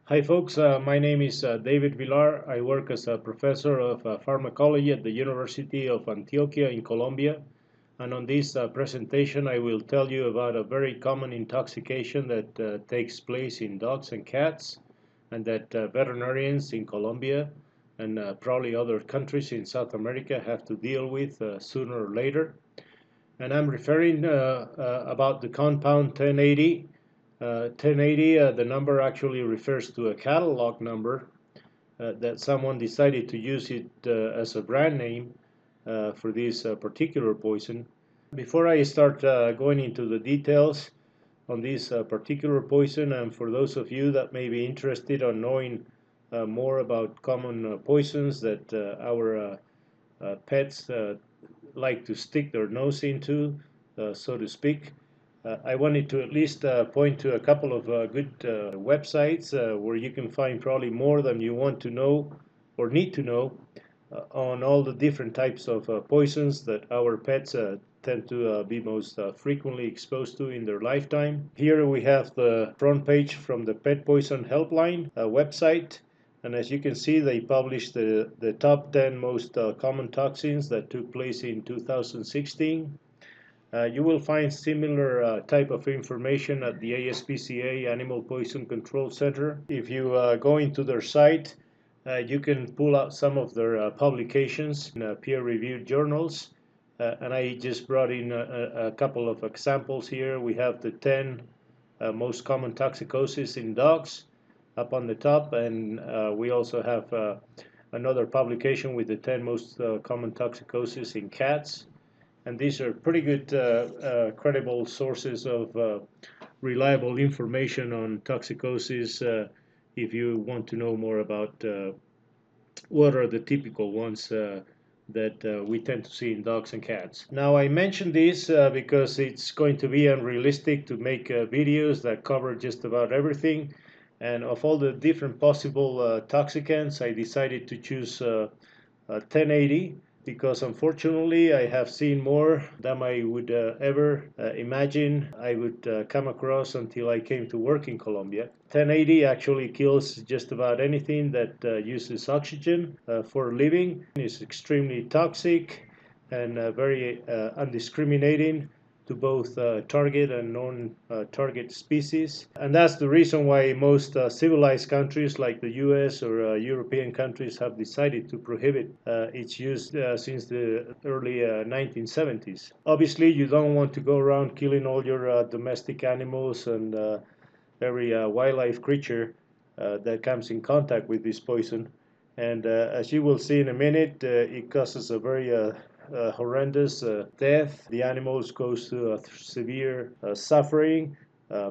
Hi folks, my name is David Villar. I work as a professor of pharmacology at the University of Antioquia in Colombia. And on this presentation I will tell you about a very common intoxication that takes place in dogs and cats, and that veterinarians in Colombia and probably other countries in South America have to deal with sooner or later. And I'm referring about the compound 1080. 1080, the number actually refers to a catalog number that someone decided to use it as a brand name for this particular poison. Before I start going into the details on this particular poison, and for those of you that may be interested in knowing more about common poisons that our pets like to stick their nose into, so to speak, I wanted to at least point to a couple of good websites where you can find probably more than you want to know or need to know on all the different types of poisons that our pets tend to be most frequently exposed to in their lifetime. Here we have the front page from the Pet Poison Helpline website. And as you can see, they published the top 10 most common toxins that took place in 2016. You will find similar type of information at the ASPCA Animal Poison Control Center. If you go into their site, you can pull out some of their publications in peer-reviewed journals. And I just brought in a couple of examples here. We have the 10 most common toxicoses in dogs up on the top, and we also have another publication with the 10 most common toxicoses in cats. And these are pretty good, credible sources of reliable information on toxicoses if you want to know more about what are the typical ones that we tend to see in dogs and cats. Now, I mentioned this because it's going to be unrealistic to make videos that cover just about everything. And of all the different possible toxicants, I decided to choose 1080 because unfortunately I have seen more than I would ever imagine I would come across until I came to work in Colombia. 1080 actually kills just about anything that uses oxygen for living. It's extremely toxic and very undiscriminating to both target and non-target species. And that's the reason why most civilized countries like the US or European countries have decided to prohibit its use since the early 1970s. Obviously, you don't want to go around killing all your domestic animals and every wildlife creature that comes in contact with this poison. And as you will see in a minute, it causes a very horrendous death. The animals goes through severe suffering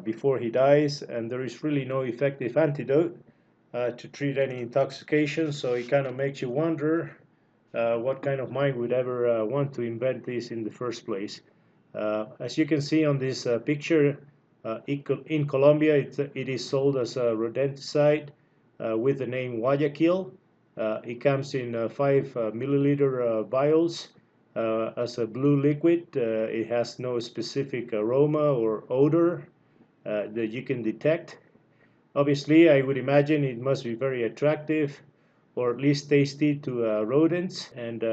before he dies, and there is really no effective antidote to treat any intoxication. So it kind of makes you wonder what kind of mind would ever want to invent this in the first place. As you can see on this picture, in Colombia, it is sold as a rodenticide with the name Guayaquil. It comes in 5 milliliter vials as a blue liquid. It has no specific aroma or odor that you can detect. Obviously, I would imagine it must be very attractive or at least tasty to rodents. And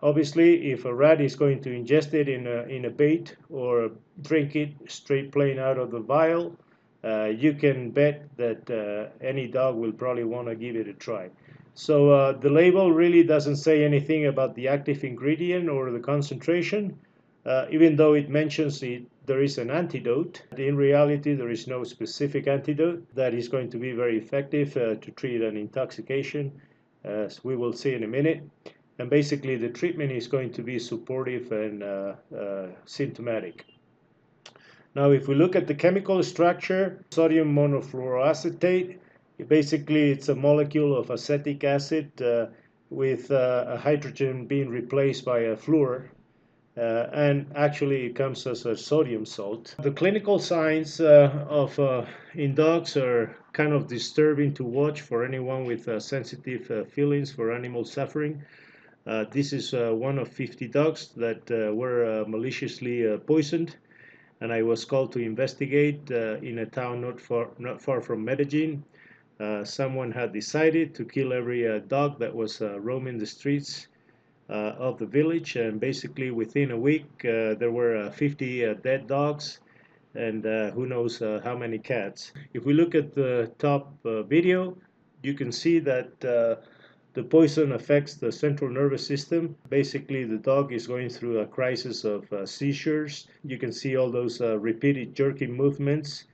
obviously, if a rat is going to ingest it in a bait or drink it straight plain out of the vial, you can bet that any dog will probably want to give it a try. So the label really doesn't say anything about the active ingredient or the concentration, even though it mentions there is an antidote. In reality, there is no specific antidote that is going to be very effective to treat an intoxication, as we will see in a minute. And basically, the treatment is going to be supportive and symptomatic. Now, if we look at the chemical structure, sodium monofluoroacetate, basically it's a molecule of acetic acid with a hydrogen being replaced by a fluor. And actually it comes as a sodium salt. The clinical signs in dogs are kind of disturbing to watch for anyone with sensitive feelings for animal suffering. This is one of 50 dogs that were maliciously poisoned, and I was called to investigate in a town not far from Medellin. Someone had decided to kill every dog that was roaming the streets of the village, and basically within a week there were 50 dead dogs and who knows how many cats. If we look at the top video, you can see that the poison affects the central nervous system. Basically, the dog is going through a crisis of seizures. You can see all those repeated jerky movements.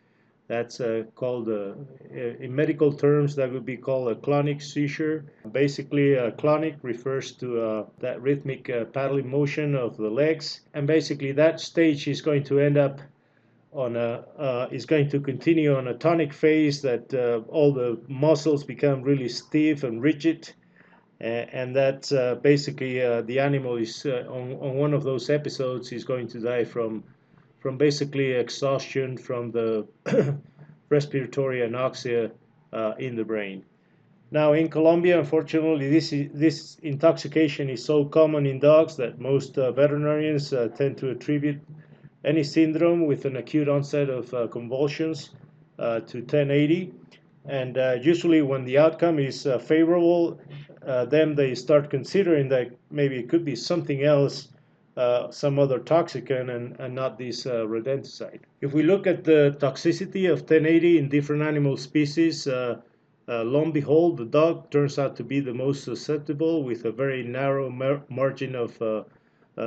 That's called, in medical terms, that would be called a clonic seizure. Basically, clonic refers to that rhythmic paddling motion of the legs. And basically, that stage is going to end up on a is going to continue on a tonic phase, that all the muscles become really stiff and rigid, and that basically the animal is on one of those episodes is going to die from basically exhaustion from the respiratory anoxia in the brain. Now, in Colombia, unfortunately, this intoxication is so common in dogs that most veterinarians tend to attribute any syndrome with an acute onset of convulsions to 1080. And usually when the outcome is favorable, then they start considering that maybe it could be something else, some other toxicant, and not this rodenticide. If we look at the toxicity of 1080 in different animal species, lo and behold, the dog turns out to be the most susceptible, with a very narrow margin of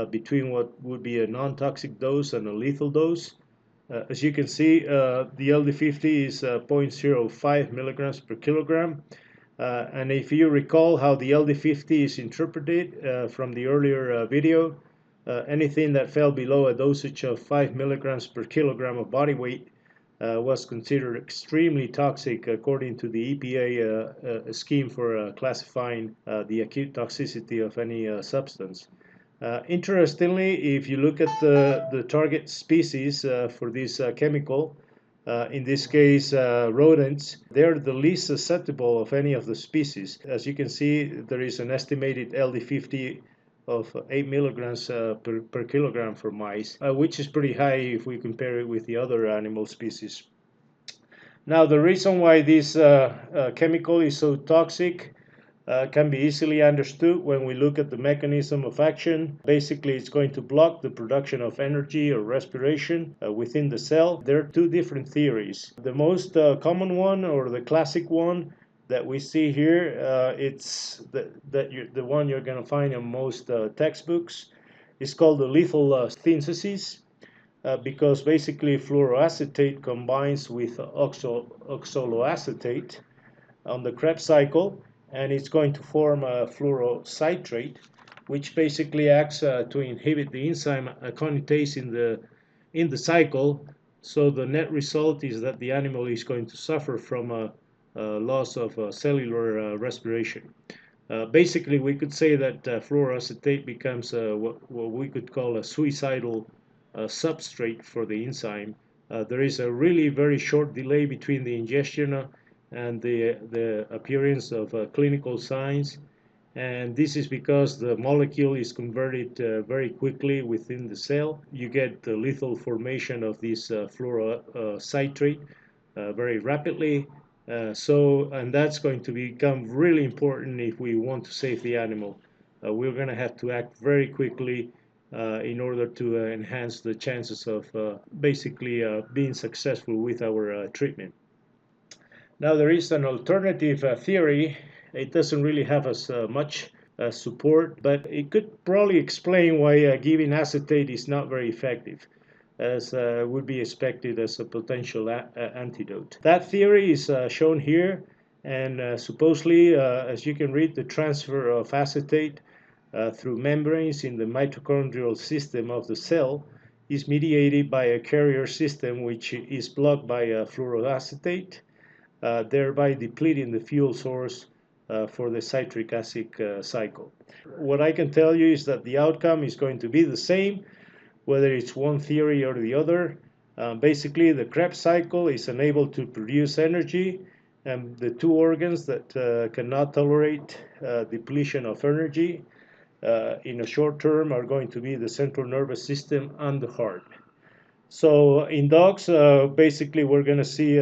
between what would be a non-toxic dose and a lethal dose. As you can see, the LD50 is 0.05 milligrams per kilogram. And if you recall how the LD50 is interpreted from the earlier video, anything that fell below a dosage of 5 milligrams per kilogram of body weight was considered extremely toxic according to the EPA scheme for classifying the acute toxicity of any substance. Interestingly, if you look at the target species for this chemical, in this case rodents, they're the least susceptible of any of the species. As you can see, there is an estimated LD50 of 8 milligrams per kilogram for mice, which is pretty high if we compare it with the other animal species. Now, the reason why this chemical is so toxic can be easily understood when we look at the mechanism of action. Basically, it's going to block the production of energy or respiration within the cell. There are two different theories. The most common one, or the classic one that we see here, it's the one you're going to find in most textbooks. It's called the lethal synthesis. Because basically fluoroacetate combines with oxaloacetate on the Krebs cycle, and it's going to form a fluorocitrate, which basically acts to inhibit the enzyme aconitase in the cycle. So the net result is that the animal is going to suffer from a loss of cellular respiration. Basically, we could say that fluoroacetate becomes what we could call a suicidal substrate for the enzyme. There is a really very short delay between the ingestion and the appearance of clinical signs, and this is because the molecule is converted very quickly within the cell. You get the lethal formation of this fluorocitrate very rapidly, and that's going to become really important if we want to save the animal. We're going to have to act very quickly in order to enhance the chances of basically being successful with our treatment. Now, there is an alternative theory. It doesn't really have as much support, but it could probably explain why giving acetate is not very effective, as would be expected as a potential antidote. That theory is shown here, and supposedly, as you can read, the transfer of acetate through membranes in the mitochondrial system of the cell is mediated by a carrier system which is blocked by fluoroacetate, thereby depleting the fuel source for the citric acid cycle. What I can tell you is that the outcome is going to be the same, whether it's one theory or the other. Basically, the Krebs cycle is unable to produce energy, and the two organs that cannot tolerate depletion of energy in a short term are going to be the central nervous system and the heart. So in dogs, basically we're going to see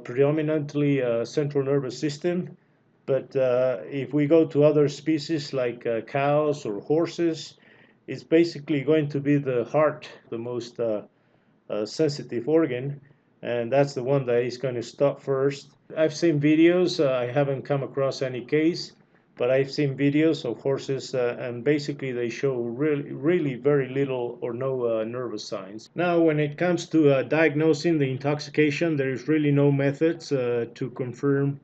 predominantly central nervous system. But if we go to other species like cows or horses, it's basically going to be the heart, the most sensitive organ, and that's the one that is going to stop first. I've seen videos, I haven't come across any case, but I've seen videos of horses, and basically they show really very little or no nervous signs. Now, when it comes to diagnosing the intoxication, there is really no methods to confirm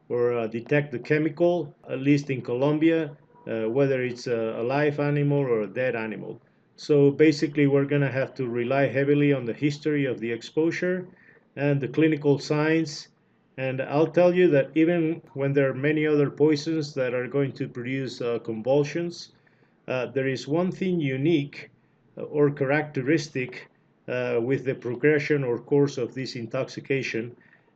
or detect the chemical, at least in Colombia, whether it's a live animal or a dead animal. So basically, we're going to have to rely heavily on the history of the exposure and the clinical signs. And I'll tell you that even when there are many other poisons that are going to produce convulsions, there is one thing unique or characteristic with the progression or course of this intoxication,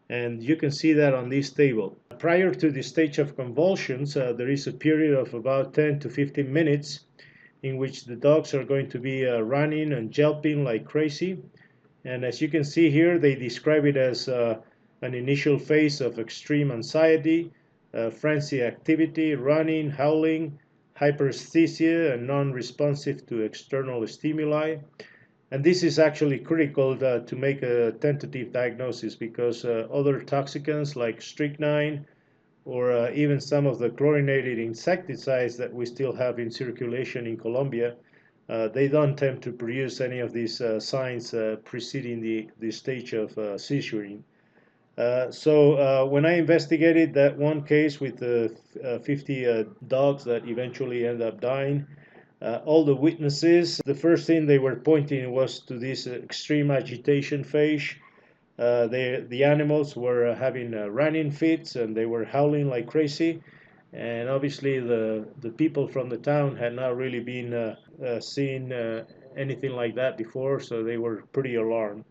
and you can see that on this table. Prior to the stage of convulsions, there is a period of about 10 to 15 minutes in which the dogs are going to be running and yelping like crazy. And as you can see here, they describe it as an initial phase of extreme anxiety, frenzy activity, running, howling, hyperesthesia, and non-responsive to external stimuli. And this is actually critical to make a tentative diagnosis, because other toxicants like strychnine or even some of the chlorinated insecticides that we still have in circulation in Colombia, they don't tend to produce any of these signs preceding the stage of seizuring. So when I investigated that one case with the 50 dogs that eventually end up dying, all the witnesses, the first thing they were pointing was to this extreme agitation phase. The animals were having running fits and they were howling like crazy. And obviously the people from the town had not really been seeing anything like that before, so they were pretty alarmed.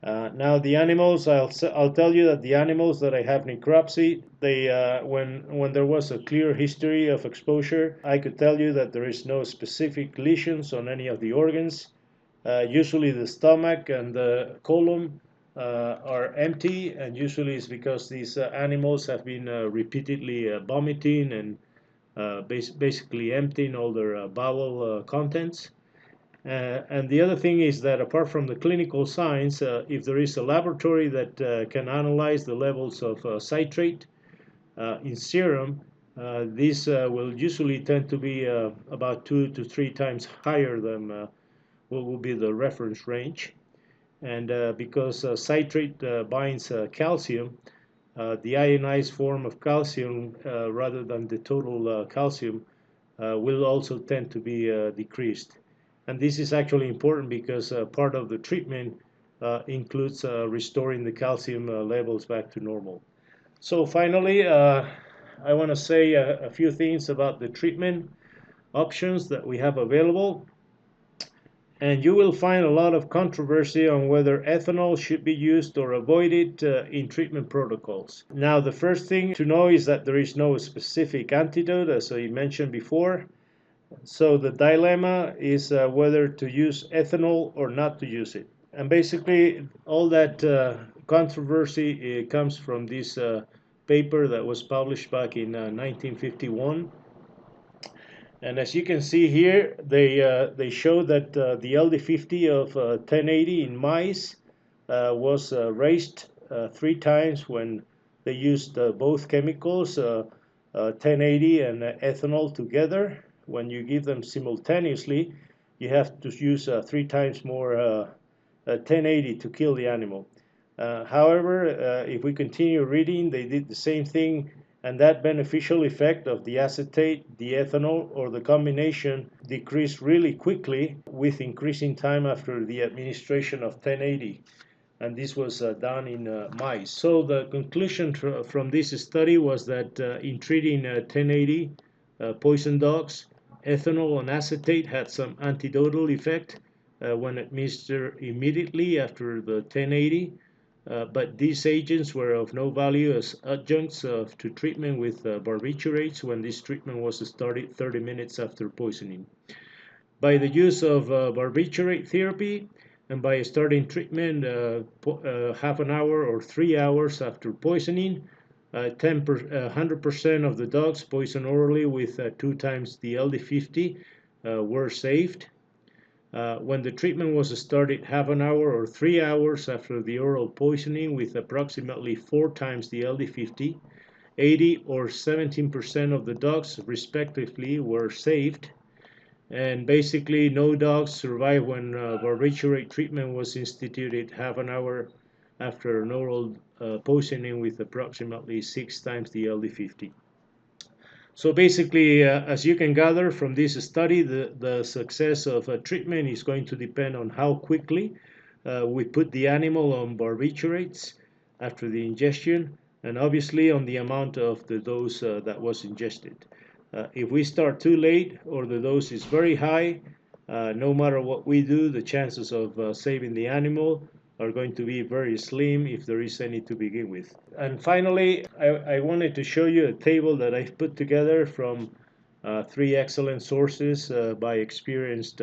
Now the animals, I'll tell you that the animals that I have necropsy, they when there was a clear history of exposure, I could tell you that there is no specific lesions on any of the organs. Usually the stomach and the colon are empty, and usually it's because these animals have been repeatedly vomiting and basically emptying all their bowel contents. And the other thing is that apart from the clinical signs, if there is a laboratory that can analyze the levels of citrate in serum, these will usually tend to be about 2 to 3 times higher than what will be the reference range. And because citrate binds calcium, the ionized form of calcium rather than the total calcium will also tend to be decreased. And this is actually important because part of the treatment includes restoring the calcium levels back to normal. So finally, I want to say a few things about the treatment options that we have available. And you will find a lot of controversy on whether ethanol should be used or avoided in treatment protocols. Now, the first thing to know is that there is no specific antidote, as I mentioned before. So the dilemma is whether to use ethanol or not to use it. And basically, all that controversy comes from this paper that was published back in 1951. And as you can see here, they show that the LD50 of 1080 in mice was raised 3 times when they used both chemicals, 1080 and ethanol together. When you give them simultaneously, you have to use 3 times more 1080 to kill the animal. However, if we continue reading, they did the same thing, and that beneficial effect of the acetate, the ethanol, or the combination decreased really quickly with increasing time after the administration of 1080. And this was done in mice. So the conclusion from this study was that in treating 1080 poison dogs, ethanol and acetate had some antidotal effect when administered immediately after the 1080. But these agents were of no value as adjuncts to treatment with barbiturates when this treatment was started 30 minutes after poisoning. By the use of barbiturate therapy, And by starting treatment half an hour or 3 hours after poisoning, 100% of the dogs poisoned orally with 2 times the LD50 were saved. When the treatment was started half an hour or 3 hours after the oral poisoning with approximately 4 times the LD50, 80 or 17% of the dogs respectively were saved. And basically, no dogs survived when barbiturate treatment was instituted half an hour after an oral poisoning with approximately 6 times the LD50. So basically, as you can gather from this study, the success of a treatment is going to depend on how quickly we put the animal on barbiturates after the ingestion, and obviously on the amount of the dose that was ingested. If we start too late or the dose is very high, no matter what we do, the chances of saving the animal are going to be very slim if there is any to begin with. And finally, I wanted to show you a table that I've put together from 3 excellent sources by experienced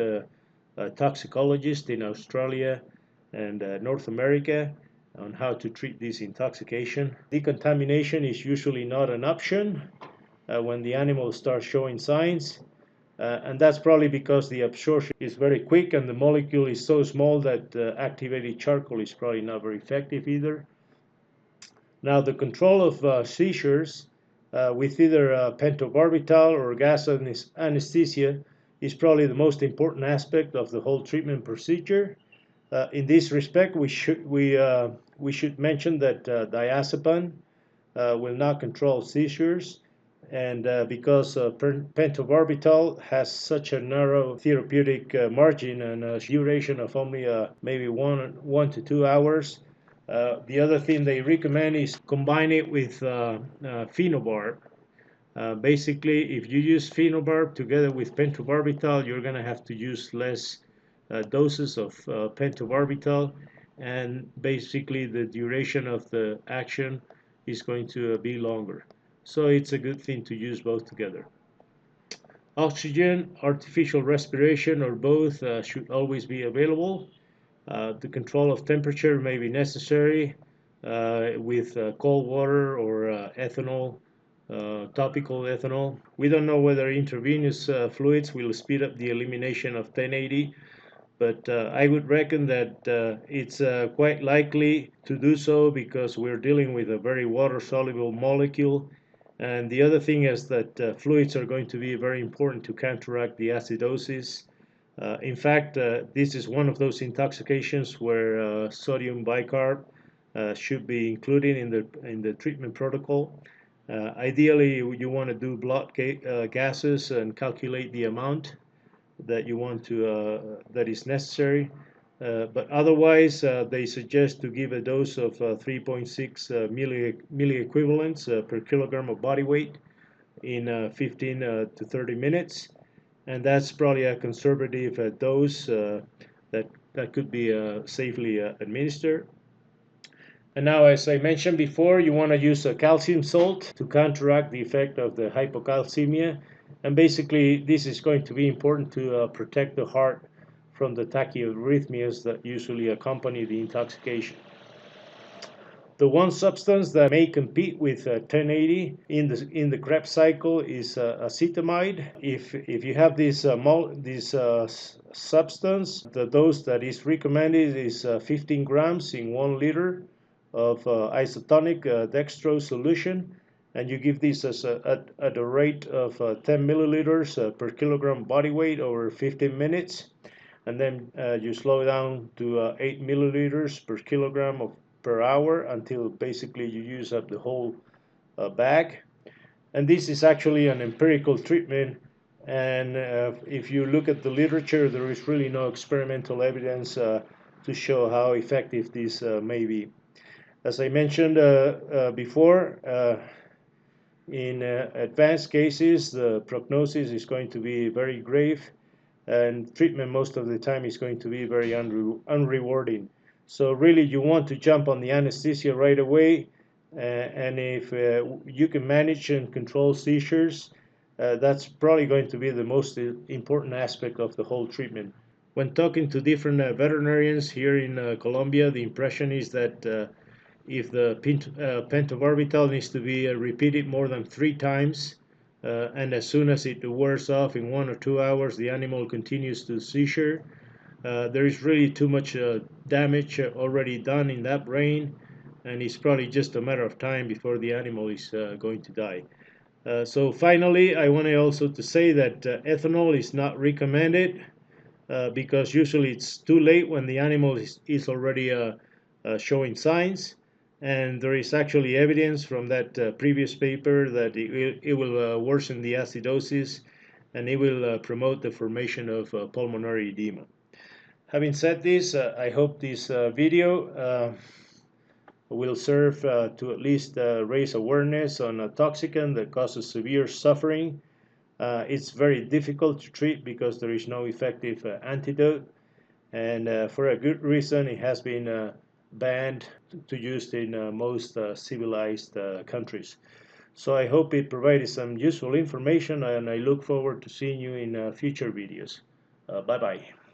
toxicologists in Australia and North America on how to treat this intoxication. Decontamination is usually not an option when the animal starts showing signs. And that's probably because the absorption is very quick and the molecule is so small that activated charcoal is probably not very effective either. Now, the control of seizures with either pentobarbital or gas anesthesia is probably the most important aspect of the whole treatment procedure. In this respect, we should mention that diazepam will not control seizures. And because pentobarbital has such a narrow therapeutic margin and a duration of only maybe 1 to 2 hours, the other thing they recommend is combine it with phenobarb. Basically, if you use phenobarb together with pentobarbital, you're going to have to use less doses of pentobarbital, and basically the duration of the action is going to be longer. So it's a good thing to use both together. Oxygen, artificial respiration, or both should always be available. The control of temperature may be necessary with cold water or ethanol, topical ethanol. We don't know whether intravenous fluids will speed up the elimination of 1080, but I would reckon that it's quite likely to do so because we're dealing with a very water-soluble molecule. And the other thing is that fluids are going to be very important to counteract the acidosis. In fact, this is one of those intoxications where sodium bicarb should be included in the treatment protocol. Ideally, you want to do blood gases and calculate the amount that you want to that is necessary. But otherwise, they suggest to give a dose of 3.6 milliequivalents per kilogram of body weight in 15 to 30 minutes. And that's probably a conservative dose that could be safely administered. And now, as I mentioned before, you want to use a calcium salt to counteract the effect of the hypocalcemia. And basically, this is going to be important to protect the heart from the tachyarrhythmias that usually accompany the intoxication. The one substance that may compete with 1080 in the Krebs cycle is acetamide. If you have this substance, the dose that is recommended is 15 grams in 1 liter of isotonic dextrose solution, and you give this at a rate of 10 milliliters per kilogram body weight over 15 minutes, and then you slow down to 8 milliliters per kilogram per hour until basically you use up the whole bag. And this is actually an empirical treatment, and if you look at the literature, there is really no experimental evidence to show how effective this may be. As I mentioned before, in advanced cases, the prognosis is going to be very grave, and treatment most of the time is going to be very unrewarding. So really, you want to jump on the anesthesia right away, and if you can manage and control seizures, that's probably going to be the most important aspect of the whole treatment. when talking to different veterinarians here in Colombia, the impression is that if the pentobarbital needs to be repeated more than 3 times, and as soon as it wears off in 1 or 2 hours, the animal continues to seizure, there is really too much damage already done in that brain, and it's probably just a matter of time before the animal is going to die. So finally, I want also to say that ethanol is not recommended because usually it's too late when the animal is already showing signs. And there is actually evidence from that previous paper that it will worsen the acidosis, and it will promote the formation of pulmonary edema. Having said this, I hope this video will serve to at least raise awareness on a toxicant that causes severe suffering. It's very difficult to treat because there is no effective antidote, and for a good reason it has been banned to use in most civilized countries. So I hope it provided some useful information, and I look forward to seeing you in future videos. Bye bye.